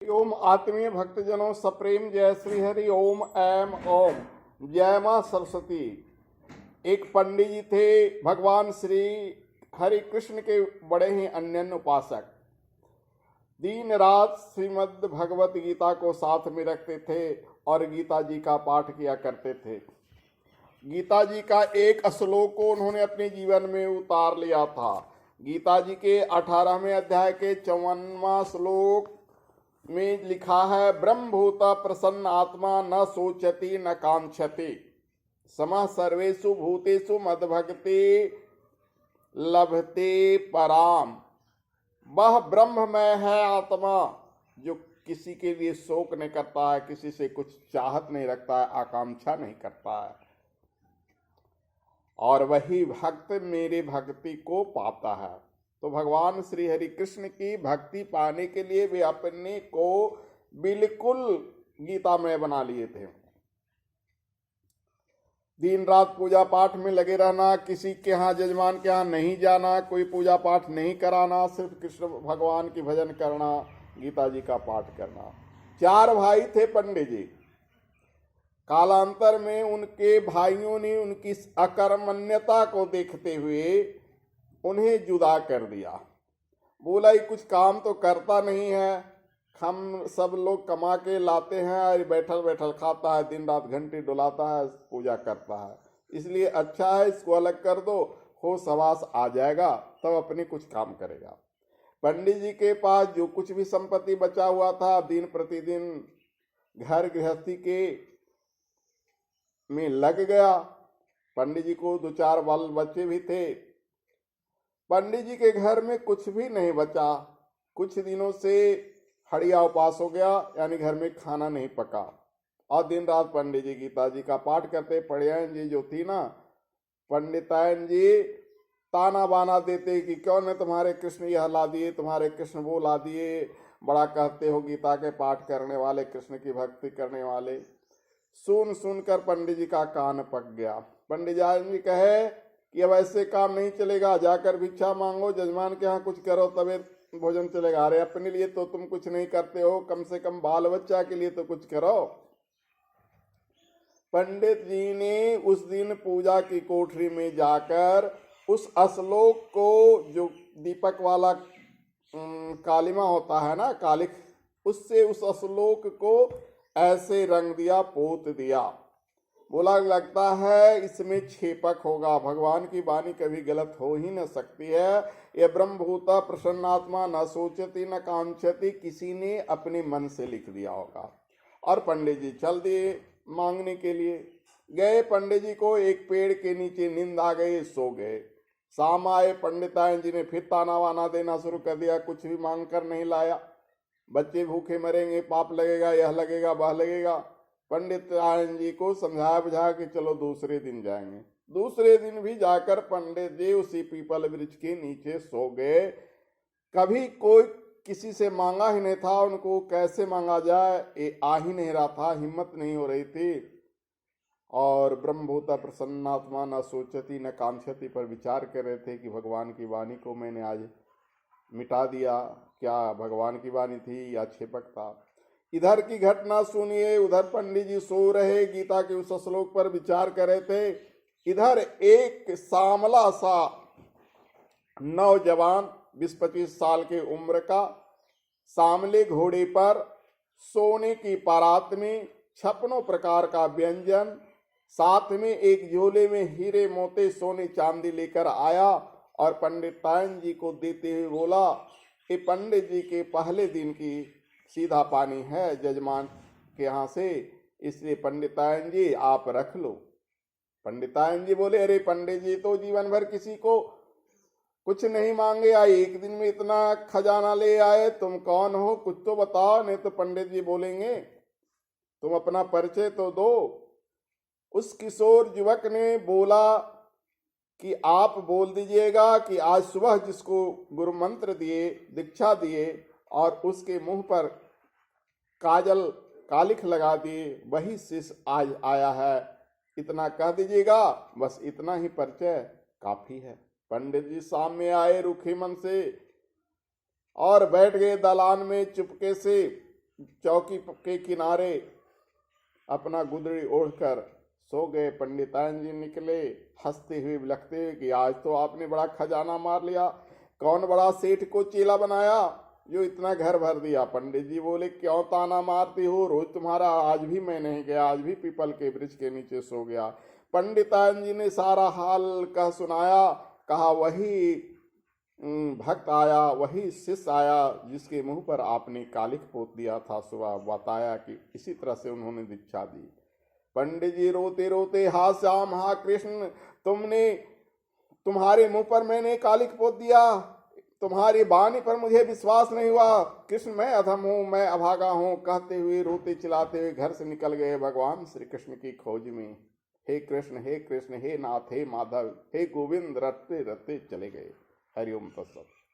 ओम आत्मीय भक्तजनों सप्रेम जय श्री हरि ओम ऐम ओम जय मां सरस्वती। एक पंडित जी थे, भगवान श्री हरि कृष्ण के बड़े ही अनन्य उपासक। दिन रात श्रीमद् भगवत गीता को साथ में रखते थे और गीता जी का पाठ किया करते थे। गीता जी का एक श्लोक को उन्होंने अपने जीवन में उतार लिया था। गीता जी के 18वें अध्याय के 54वां श्लोक में लिखा है, ब्रह्मभूत प्रसन्न आत्मा न सोचति न कांक्षति समः सर्वेषु भूतेषु मद्भक्ति लभते पराम। वह ब्रह्ममय है आत्मा जो किसी के लिए शोक नहीं करता है, किसी से कुछ चाहत नहीं रखता है, आकांक्षा नहीं करता है, और वही भक्त मेरी भक्ति को पाता है। तो भगवान श्री हरि कृष्ण की भक्ति पाने के लिए वे अपने को बिल्कुल गीता में बना लिए थे। दिन रात पूजा पाठ में लगे रहना, किसी के यहाँ जजमान के यहाँ नहीं जाना, कोई पूजा पाठ नहीं कराना, सिर्फ कृष्ण भगवान की भजन करना, गीता जी का पाठ करना। 4 भाई थे पंडित जी। कालांतर में उनके भाइयों ने उनकी अकर्मण्यता को देखते हुए उन्हें जुदा कर दिया। बोला ये कुछ काम तो करता नहीं है, हम सब लोग कमा के लाते हैं और बैठल बैठल खाता है, दिन रात घंटी डुलाता है, पूजा करता है, इसलिए अच्छा है इसको अलग कर दो, हो सवास आ जाएगा तब अपने कुछ काम करेगा। पंडित जी के पास जो कुछ भी संपत्ति बचा हुआ था, दिन प्रतिदिन घर गृहस्थी के में लग गया। पंडित जी को 2-4 बाल बच्चे भी थे। पंडित जी के घर में कुछ भी नहीं बचा। कुछ दिनों से हड़िया उपास हो गया, यानी घर में खाना नहीं पका, और दिन रात पंडित जी गीता जी का पाठ करते। पढ़ियान जी जो थी ना, पंडितायन जी ताना बाना देते कि क्यों ने तुम्हारे कृष्ण यह ला दिए, तुम्हारे कृष्ण वो ला दिए, बड़ा कहते हो गीता के पाठ करने वाले, कृष्ण की भक्ति करने वाले। सुन सुनकर पंडित जी का कान पक गया। पंडित जी कहे कि अब ऐसे काम नहीं चलेगा, जाकर भिक्षा मांगो, जजमान के यहाँ कुछ करो तबे भोजन चलेगा। अरे अपने लिए तो तुम कुछ नहीं करते हो, कम से कम बाल बच्चा के लिए तो कुछ करो। पंडित जी ने उस दिन पूजा की कोठरी में जाकर उस श्लोक को, जो दीपक वाला कालिमा होता है ना, कालिख, उससे उस श्लोक को ऐसे रंग दिया, पोत दिया। बोला लगता है इसमें छेपक होगा, भगवान की वाणी कभी गलत हो ही न सकती है। यह ब्रह्मभूता प्रसन्नात्मा न सोचती न कांक्षति, किसी ने अपने मन से लिख दिया होगा। और पंडित जी चल दिए मांगने के लिए। गए, पंडित जी को एक पेड़ के नीचे नींद आ गई, सो गए। शाम आए, पंडितायन जी ने फिर ताना वाना देना शुरू कर दिया, कुछ भी मांग कर नहीं लाया, बच्चे भूखे मरेंगे, पाप लगेगा, यह लगेगा वह लगेगा। पंडित आयन जी को समझाया बुझाया कि चलो दूसरे दिन जाएंगे। दूसरे दिन भी जाकर पंडित जी उसी पीपल वृक्ष के नीचे सो गए। कभी कोई किसी से मांगा ही नहीं था, उनको कैसे मांगा जाए ये आ ही नहीं रहा था, हिम्मत नहीं हो रही थी। और ब्रह्मभूता प्रसन्नात्मा न सोचती न कांक्षति पर विचार कर रहे थे कि भगवान की वाणी को मैंने आज मिटा दिया, क्या भगवान की वाणी थी या छेपक था। इधर की घटना सुनिए, उधर पंडित जी सो रहे, गीता के उस श्लोक पर विचार कर रहे थे। इधर एक सांवला सा नौजवान 20-25 साल के उम्र का, सांवले घोड़े पर, सोने की परात में 56 प्रकार का व्यंजन, साथ में एक झोले में हीरे मोती सोने चांदी लेकर आया और पंडितायन जी को देते हुए बोला, ये पंडित जी के पहले दिन की सीधा पानी है जजमान के यहाँ से, इसलिए पंडितायन जी आप रख लो। पंडितायन जी बोले, अरे पंडित जी तो जीवन भर किसी को कुछ नहीं मांगे आए, एक दिन में इतना खजाना ले आए, तुम कौन हो, कुछ तो बताओ, नहीं तो पंडित जी बोलेंगे, तुम अपना परिचय तो दो। उस किशोर युवक ने बोला कि आप बोल दीजिएगा कि आज सुबह जिसको गुरु मंत्र दिए, दीक्षा दिए और उसके मुंह पर काजल कालिख लगा दिए, वही शिष्य आज आया है, इतना कह दीजिएगा, बस इतना ही परिचय काफी है। पंडित जी सामने आए रूखे मन से और बैठ गए दलान में चुपके से। चौकी के किनारे अपना गुदड़ी ओढ़कर सो गए। पंडितायन जी निकले हंसते हुए बिलखते हुए कि आज तो आपने बड़ा खजाना मार लिया, कौन बड़ा सेठ को चेला बनाया जो इतना घर भर दिया। पंडित जी बोले क्यों ताना मारते हो, रोज तुम्हारा, आज भी मैं नहीं गया, आज भी पीपल के वृक्ष के नीचे सो गया। पंडितायन जी ने सारा हाल कह सुनाया, कहा वही भक्त आया, वही शिष्य आया जिसके मुंह पर आपने कालिक पोत दिया था सुबह, बताया कि इसी तरह से उन्होंने दीक्षा दी। पंडित जी रोते रोते, हा श्याम हा कृष्ण, तुम्हारे मुंह पर मैंने कालिक पोत दिया, तुम्हारी वाणी पर मुझे विश्वास नहीं हुआ, कृष्ण मैं अधम हूँ, मैं अभागा हूँ, कहते हुए रोते चिल्लाते हुए घर से निकल गए भगवान श्री कृष्ण की खोज में। हे कृष्ण हे कृष्ण, हे नाथ हे माधव, हे गोविंद, रटते रटते चले गए। हरिओम तत्सत।